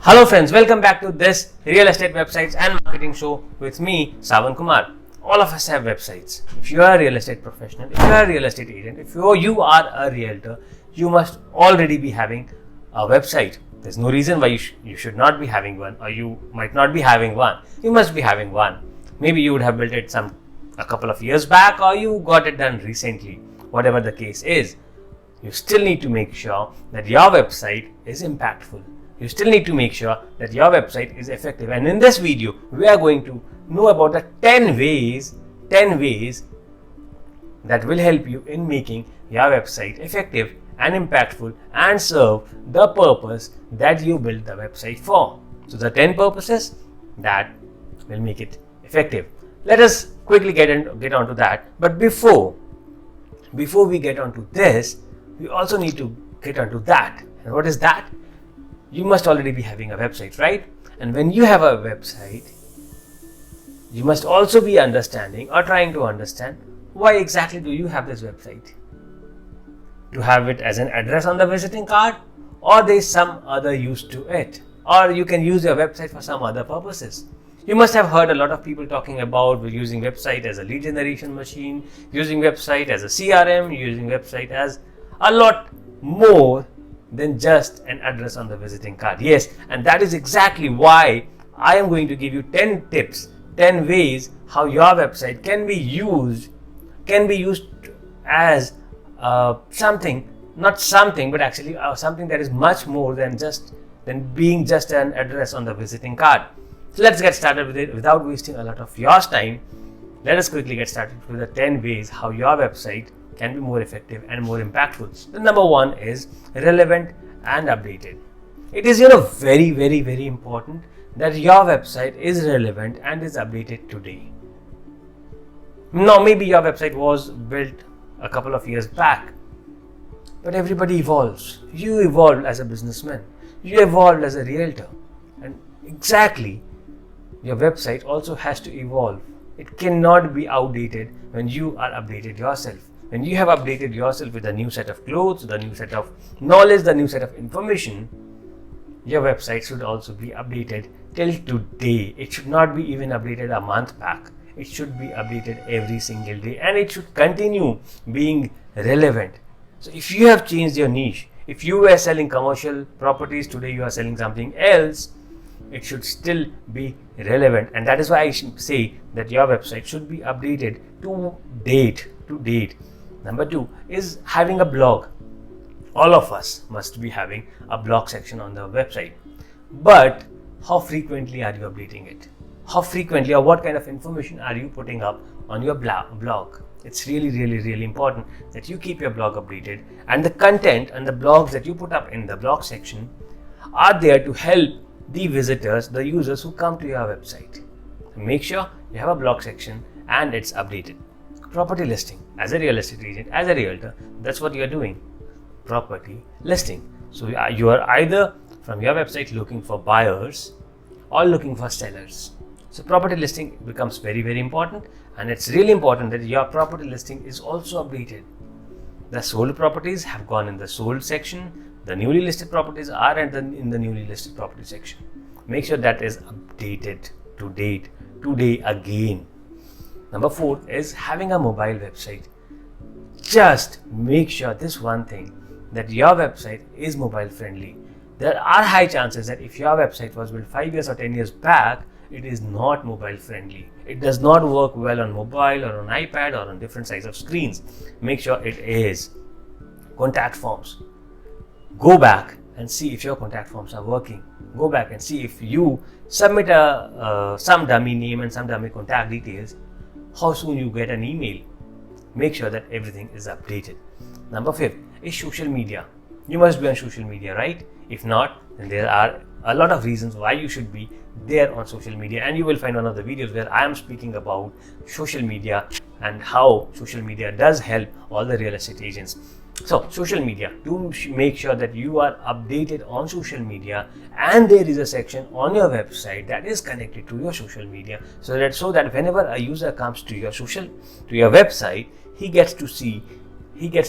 Hello friends, welcome back to this real estate websites and marketing show with me, Sawan Kumar. All of us have websites. If you are a real estate professional, if you are a real estate agent, if you are a realtor, you must already be having a website. There's no reason why you should not be having one, or you might not be having one. You must be having one. Maybe you would have built it a couple of years back, or you got it done recently. Whatever the case is, you still need to make sure that your website is impactful. You still need to make sure that your website is effective. And in this video, we are going to know about the 10 ways that will help you in making your website effective and impactful and serve the purpose that you built the website for. So the 10 purposes that will make it effective. Let us quickly get onto that. But before we get onto this, we also need to get onto that. And what is that? You must already be having a website, right? And when you have a website, you must also be understanding or trying to understand why exactly do you have this website? To have it as an address on the visiting card, or there is some other use to it, or you can use your website for some other purposes. You must have heard a lot of people talking about using website as a lead generation machine, using website as a CRM, using website as a lot more than just an address on the visiting card. Yes, and that is exactly why I am going to give you 10 tips, 10 ways how your website can be used as something that is much more than being just an address on the visiting card. So let's get started with it without wasting a lot of your time. Let us quickly get started with the 10 ways how your website can be more effective and more impactful. The number one is relevant and updated. It is very, very, very important that your website is relevant and is updated today. Now maybe your website was built a couple of years back, but everybody evolves. You evolved as a businessman, you evolved as a realtor, and exactly your website also has to evolve. It cannot be outdated when you are updated yourself. When you have updated yourself with a new set of clothes, the new set of knowledge, the new set of information, your website should also be updated till today. It should not be even updated a month back. It should be updated every single day, and it should continue being relevant. So if you have changed your niche, if you were selling commercial properties, today you are selling something else, it should still be relevant. And that is why I say that your website should be updated to date. Number two is having a blog. All of us must be having a blog section on the website. But how frequently are you updating it? How frequently, or what kind of information are you putting up on your blog? It's really, really, really important that you keep your blog updated, and the content and the blogs that you put up in the blog section are there to help the visitors, the users who come to your website. So make sure you have a blog section and it's updated. Property listing. As a real estate agent, as a realtor, that's what you're doing. Property listing. So you are either from your website looking for buyers or looking for sellers. So property listing becomes very, very important, and it's really important that your property listing is also updated. The sold properties have gone in the sold section. The newly listed properties are in the newly listed property section. Make sure that is updated to date today again. Number four is having a mobile website. Just make sure this one thing, that your website is mobile friendly. There are high chances that if your website was built 5 years or 10 years back, it is not mobile friendly. It does not work well on mobile or on iPad or on different size of screens. Make sure it is. Contact forms. Go back and see if your contact forms are working. Go back and see if you submit some dummy name and some dummy contact details, how soon you get an email. Make sure that everything is updated. Number 5 is social media. You must be on social media, right? If not, then there are a lot of reasons why you should be there on social media, and you will find one of the videos where I am speaking about social media and how social media does help all the real estate agents. So social media, do make sure that you are updated on social media, and there is a section on your website that is connected to your social media, so that whenever a user comes to your website, he gets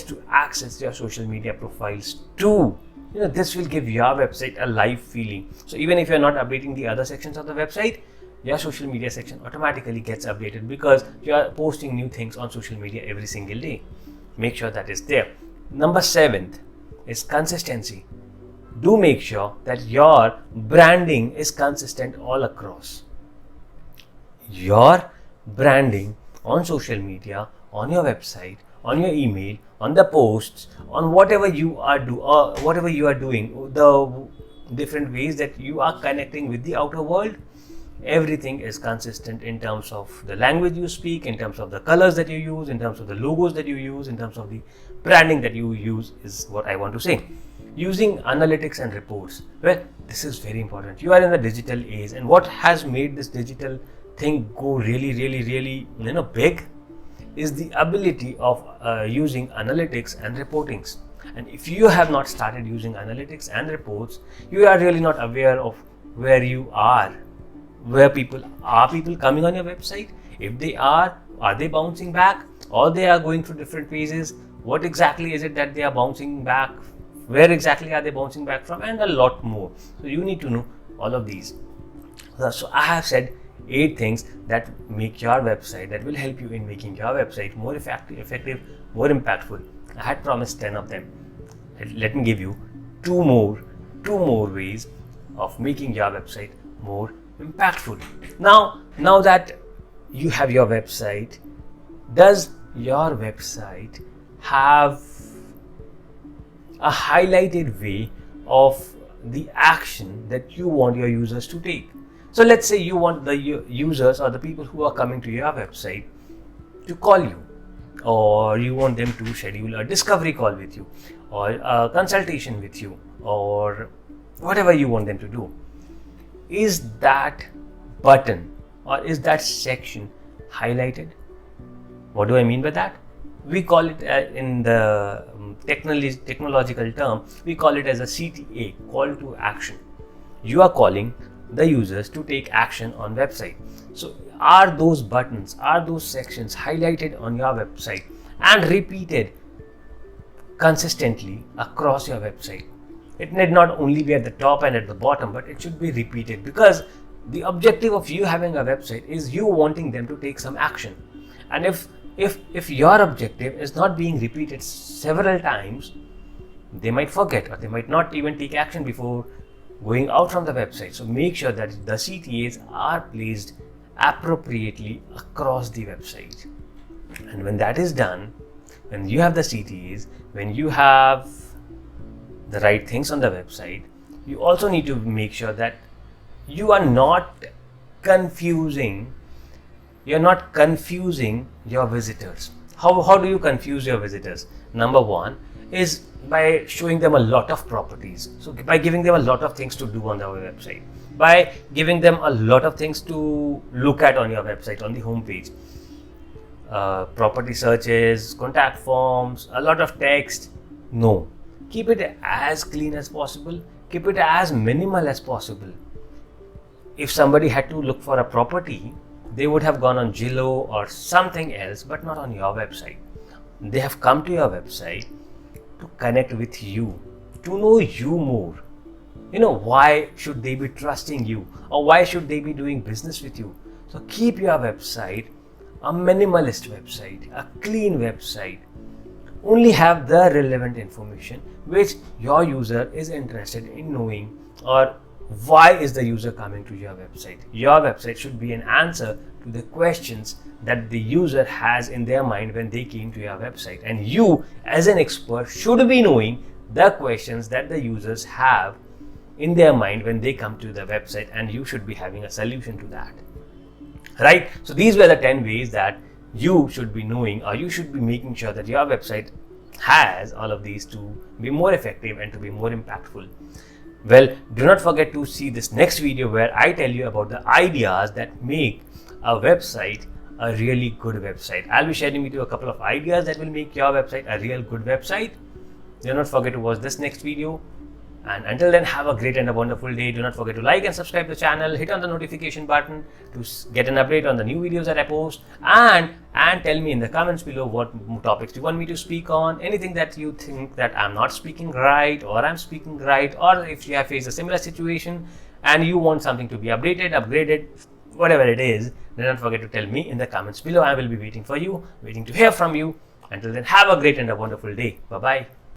to access your social media profiles too. This will give your website a live feeling. So even if you're not updating the other sections of the website, your social media section automatically gets updated because you are posting new things on social media every single day. Make sure that is there. Number 7 is consistency. Do make sure that your branding is consistent all across. Your branding on social media, on your website, on your email, on the posts, on whatever you are doing, the different ways that you are connecting with the outer world, everything is consistent in terms of the language you speak, in terms of the colors that you use, in terms of the logos that you use, in terms of the branding that you use, is what I want to say. Using analytics and reports. Well, this is very important. You are in the digital age, and what has made this digital thing go really big is the ability of using analytics and reportings. And if you have not started using analytics and reports, you are really not aware of where you are, where people coming on your website. If they are they bouncing back, or they are going through different phases? What exactly is it that they are bouncing back? Where exactly are they bouncing back from? And a lot more. So you need to know all of these. So I have said 8 things that make your website, that will help you in making your website more effective, more impactful. I had promised 10 of them. Let me give you two more ways of making your website more impactful. Now that you have your website, does your website have a highlighted way of the action that you want your users to take? So let's say you want the users or the people who are coming to your website to call you, or you want them to schedule a discovery call with you, or a consultation with you, or whatever you want them to do. Is that button or is that section highlighted? What do I mean by that? We call it in the technological term, we call it as a CTA, call to action. You are calling the users to take action on website. So are those buttons, are those sections highlighted on your website and repeated consistently across your website? It need not only be at the top and at the bottom, but it should be repeated, because the objective of you having a website is you wanting them to take some action. And if your objective is not being repeated several times, they might forget, or they might not even take action before going out from the website. So make sure that the CTAs are placed appropriately across the website. And when that is done, when you have the CTAs, when you have the right things on the website, you also need to make sure that you are not confusing your visitors. How do you confuse your visitors? Number 1 is by showing them a lot of properties. So by giving them a lot of things to do on the website, by giving them a lot of things to look at on your website, on the homepage, property searches, contact forms, a lot of text. No, keep it as clean as possible, keep it as minimal as possible. If somebody had to look for a property, they would have gone on Zillow or something else, but not on your website. They have come to your website to connect with you, to know you more. Why should they be trusting you, or why should they be doing business with you? So keep your website a minimalist website, a clean website. Only have the relevant information which your user is interested in knowing, or why is the user coming to your website. Your website should be an answer to the questions that the user has in their mind when they came to your website, and you as an expert should be knowing the questions that the users have in their mind when they come to the website, and you should be having a solution to that, right? So these were the 10 ways that you should be knowing, or you should be making sure that your website has all of these to be more effective and to be more impactful. Well, do not forget to see this next video where I tell you about the ideas that make a website a really good website. I'll be sharing with you a couple of ideas that will make your website a real good website. Do not forget to watch this next video. And until then, have a great and a wonderful day. Do not forget to like and subscribe to the channel. Hit on the notification button to get an update on the new videos that I post. And tell me in the comments below what topics do you want me to speak on. Anything that you think that I'm not speaking right or I'm speaking right, or if you have faced a similar situation and you want something to be updated, upgraded, whatever it is, do not forget to tell me in the comments below. I will be waiting for you, waiting to hear from you. Until then, have a great and a wonderful day. Bye-bye.